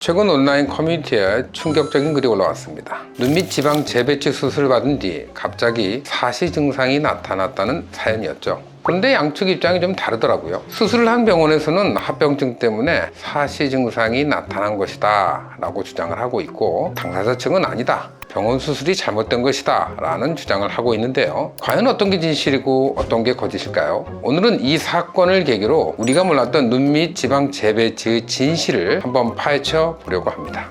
최근 온라인 커뮤니티에 충격적인 글이 올라왔습니다. 눈 밑 지방 재배치 수술을 받은 뒤 갑자기 사시 증상이 나타났다는 사연이었죠. 그런데 양측 입장이 좀 다르더라고요. 수술을 한 병원에서는 합병증 때문에 사시 증상이 나타난 것이다 라고 주장을 하고 있고, 당사자 측은 아니다, 병원 수술이 잘못된 것이다 라는 주장을 하고 있는데요. 과연 어떤 게 진실이고 어떤 게 거짓일까요? 오늘은 이 사건을 계기로 우리가 몰랐던 눈 밑 지방 재배치의 진실을 한번 파헤쳐 보려고 합니다.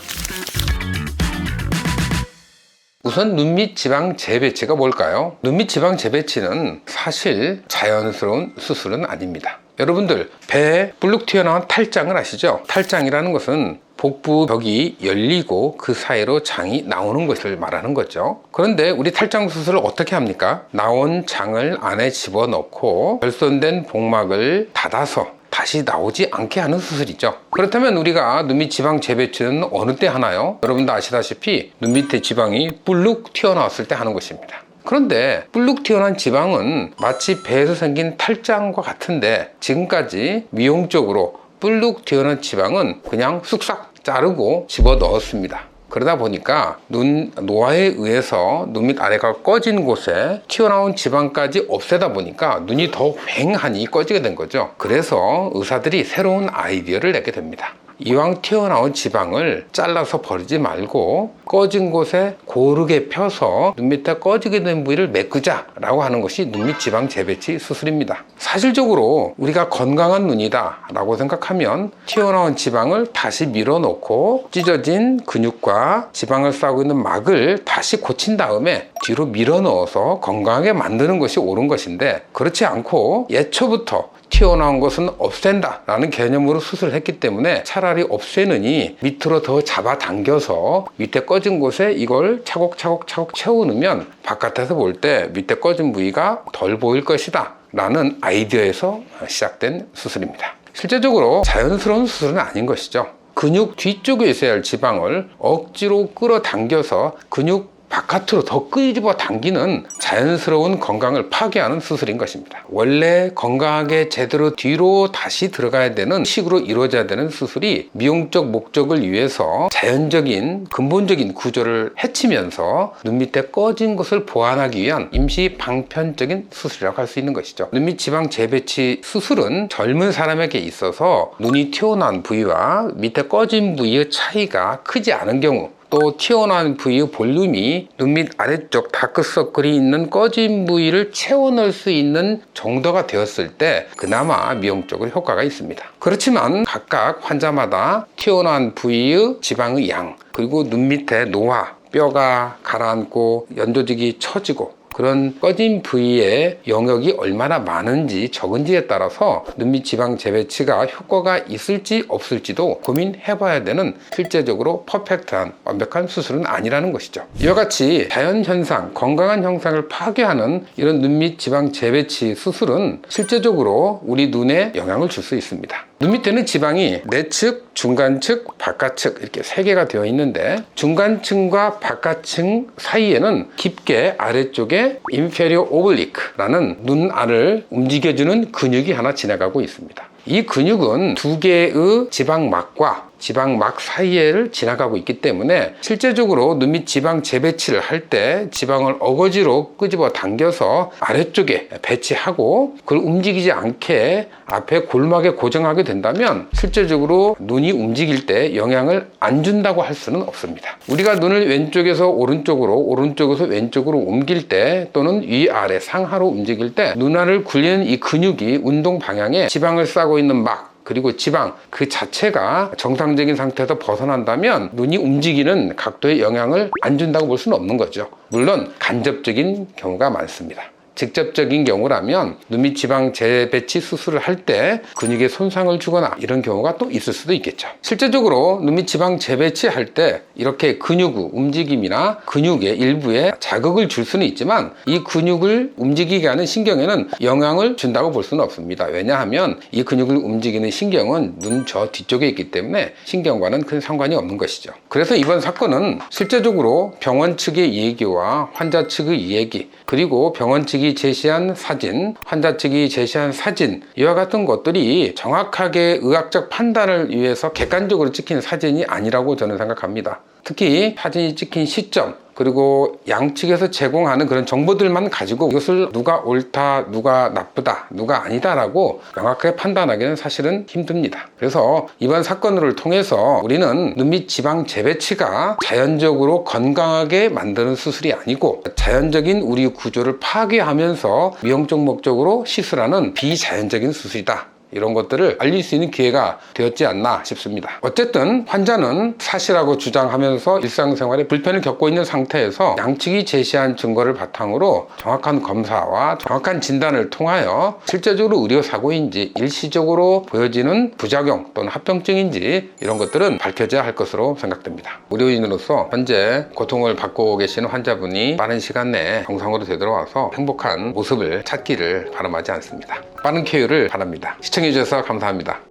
우선 눈 밑 지방 재배치가 뭘까요? 눈 밑 지방 재배치는 사실 자연스러운 수술은 아닙니다. 여러분들, 배에 불룩 튀어나온 탈장을 아시죠? 탈장이라는 것은 복부 벽이 열리고 그 사이로 장이 나오는 것을 말하는 거죠. 그런데 우리 탈장 수술을 어떻게 합니까? 나온 장을 안에 집어넣고 결손된 복막을 닫아서 다시 나오지 않게 하는 수술이죠. 그렇다면 우리가 눈 밑 지방 재배치는 어느 때 하나요? 여러분도 아시다시피 눈 밑에 지방이 불룩 튀어나왔을 때 하는 것입니다. 그런데 불룩 튀어나온 지방은 마치 배에서 생긴 탈장과 같은데, 지금까지 미용적으로 불룩 튀어나온 지방은 그냥 쑥싹 자르고 집어 넣었습니다. 그러다 보니까 눈 노화에 의해서 눈 밑 아래가 꺼진 곳에 튀어나온 지방까지 없애다 보니까 눈이 더 휑하니 꺼지게 된 거죠. 그래서 의사들이 새로운 아이디어를 내게 됩니다. 이왕 튀어나온 지방을 잘라서 버리지 말고 꺼진 곳에 고르게 펴서 눈 밑에 꺼지게 된 부위를 메꾸자 라고 하는 것이 눈 밑 지방 재배치 수술입니다. 사실적으로 우리가 건강한 눈이다 라고 생각하면 튀어나온 지방을 다시 밀어넣고 찢어진 근육과 지방을 싸고 있는 막을 다시 고친 다음에 뒤로 밀어넣어서 건강하게 만드는 것이 옳은 것인데, 그렇지 않고 예초부터 튀어나온 것은 없앤다 라는 개념으로 수술을 했기 때문에 차라리 없애느니 밑으로 더 잡아당겨서 밑에 꺼진 곳에 이걸 차곡차곡 채워놓으면 바깥에서 볼 때 밑에 꺼진 부위가 덜 보일 것이다 라는 아이디어에서 시작된 수술입니다. 실제적으로 자연스러운 수술은 아닌 것이죠. 근육 뒤쪽에 있어야 할 지방을 억지로 끌어당겨서 근육 바깥으로 더 끄집어 당기는 자연스러운 건강을 파괴하는 수술인 것입니다. 원래 건강하게 제대로 뒤로 다시 들어가야 되는 식으로 이루어져야 되는 수술이 미용적 목적을 위해서 자연적인 근본적인 구조를 해치면서 눈 밑에 꺼진 것을 보완하기 위한 임시 방편적인 수술이라고 할 수 있는 것이죠. 눈 밑 지방 재배치 수술은 젊은 사람에게 있어서 눈이 튀어나온 부위와 밑에 꺼진 부위의 차이가 크지 않은 경우, 또 튀어나온 부위의 볼륨이 눈 밑 아래쪽 다크서클이 있는 꺼진 부위를 채워 넣을 수 있는 정도가 되었을 때 그나마 미용적으로 효과가 있습니다. 그렇지만 각각 환자마다 튀어나온 부위의 지방의 양, 그리고 눈 밑에 노화, 뼈가 가라앉고 연조직이 처지고 그런 꺼진 부위의 영역이 얼마나 많은지 적은지에 따라서 눈 밑 지방 재배치가 효과가 있을지 없을지도 고민해 봐야 되는, 실제적으로 퍼펙트한 완벽한 수술은 아니라는 것이죠. 이와 같이 자연현상, 건강한 형상을 파괴하는 이런 눈 밑 지방 재배치 수술은 실제적으로 우리 눈에 영향을 줄 수 있습니다. 눈 밑에는 지방이 내측, 중간측, 바깥측 이렇게 세 개가 되어 있는데, 중간층과 바깥층 사이에는 깊게 아래쪽에 inferior oblique라는 눈알을 움직여주는 근육이 하나 지나가고 있습니다. 이 근육은 두 개의 지방막과 지방막 사이를 지나가고 있기 때문에 실제적으로 눈 밑 지방 재배치를 할 때 지방을 어거지로 끄집어 당겨서 아래쪽에 배치하고 그걸 움직이지 않게 앞에 골막에 고정하게 된다면 실제적으로 눈이 움직일 때 영향을 안 준다고 할 수는 없습니다. 우리가 눈을 왼쪽에서 오른쪽으로, 오른쪽에서 왼쪽으로 옮길 때, 또는 위아래 상하로 움직일 때 눈알을 굴리는 이 근육이 운동 방향에 지방을 싸고 있는 막, 그리고 지방 그 자체가 정상적인 상태에서 벗어난다면 눈이 움직이는 각도에 영향을 안 준다고 볼 수는 없는 거죠. 물론 간접적인 경우가 많습니다. 직접적인 경우라면 눈 밑 지방 재배치 수술을 할 때 근육에 손상을 주거나 이런 경우가 또 있을 수도 있겠죠. 실제적으로 눈 밑 지방 재배치 할 때 이렇게 근육의 움직임이나 근육의 일부에 자극을 줄 수는 있지만 이 근육을 움직이게 하는 신경에는 영향을 준다고 볼 수는 없습니다. 왜냐하면 이 근육을 움직이는 신경은 눈 저 뒤쪽에 있기 때문에 신경과는 큰 상관이 없는 것이죠. 그래서 이번 사건은 실제적으로 병원 측의 얘기와 환자 측의 얘기, 그리고 병원 측이 측이 제시한 사진, 환자 측이 제시한 사진, 이와 같은 것들이 정확하게 의학적 판단을 위해서 객관적으로 찍힌 사진이 아니라고 저는 생각합니다. 특히 사진이 찍힌 시점, 그리고 양측에서 제공하는 그런 정보들만 가지고 이것을 누가 옳다, 누가 나쁘다, 누가 아니다라고 명확하게 판단하기는 사실은 힘듭니다. 그래서 이번 사건을 통해서 우리는 눈밑 지방 재배치가 자연적으로 건강하게 만드는 수술이 아니고 자연적인 우리 구조를 파괴하면서 미용적 목적으로 시술하는 비자연적인 수술이다. 이런 것들을 알릴 수 있는 기회가 되었지 않나 싶습니다. 어쨌든 환자는 사실하고 주장하면서 일상생활에 불편을 겪고 있는 상태에서 양측이 제시한 증거를 바탕으로 정확한 검사와 정확한 진단을 통하여 실제적으로 의료사고인지 일시적으로 보여지는 부작용 또는 합병증인지 이런 것들은 밝혀져야 할 것으로 생각됩니다. 의료인으로서 현재 고통을 받고 계시는 환자분이 빠른 시간 내에 정상으로 되돌아와서 행복한 모습을 찾기를 바람하지 않습니다. 빠른 쾌유를 바랍니다. 시청해주셔서 감사합니다.